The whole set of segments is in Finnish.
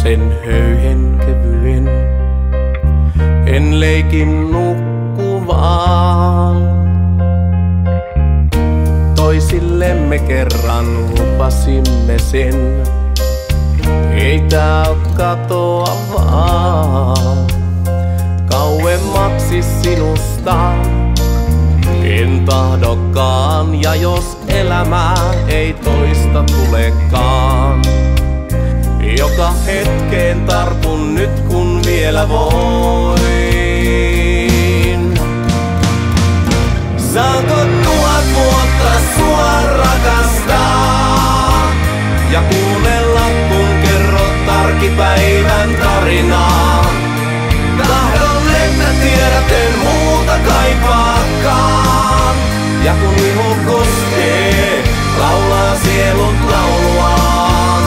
sen höyhen kevyen. En leikin nukkuvaan. Toisillemme kerran lupasimme sen. Ei tää oo katoavaa. Kauemmaksi sinusta en tahdokaan. Ja jos elämää ei toista tulekaan, joka hetkeen tartun nyt kun vielä voin. Saanko 1000 vuotta sua rakastaa ja kuunnella kun kerrot arkipäivän tarinaa? Tahdon että tiedät en muuta kaipaakaan. Ja kun iho koskee, laulaa sielut lauluaan.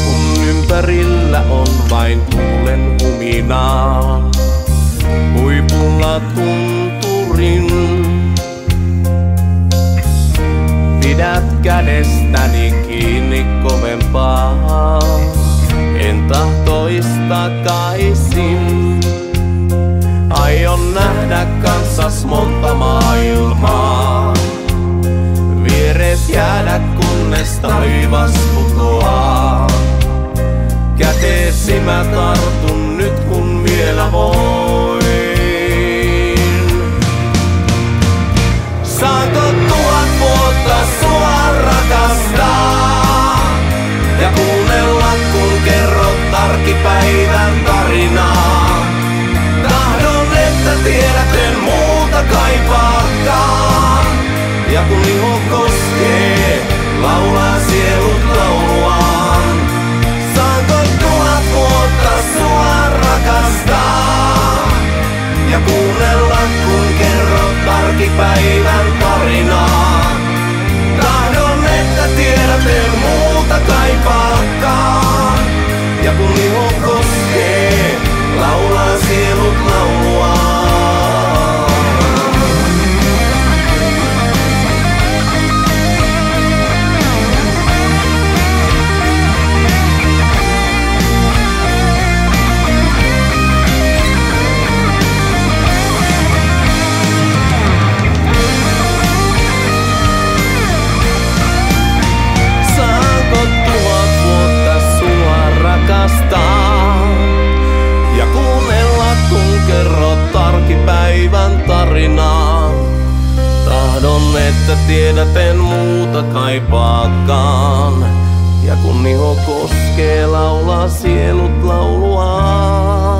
Kun ympärillä on vain tuulen huminaa, huipulla tunturin, pidät kädestäni kiinni kovempaa. En tahtois takaisin. Aion nähdä kanssas monta maailmaa. Vieres jäädä kunnes taivas putoaa. Käteesi mä tartun nyt kun vielä voin. Saanko 1000 vuotta sua rakastaa ja kuunnella kun kerrot arkipäivän tarinaa? Tahdon että tiedät en muuta kaipaakaan. Ja kun iho koskee, laulaa sielut lauluaan. Saanko 1000 vuotta sua rakastaa ja kuunnella kun kerrot arkipäivän tarinaa? Tahdon että tiedät en muuta kaipaakaan. Ja kun iho koskee, laulaa sielut lauluaan. Ja kuunnella kun kerrot arkipäivän tarinaa. Tahdon että tiedät en muuta kaipaakaan. Ja kun iho koskee, laulaa sielut lauluaan.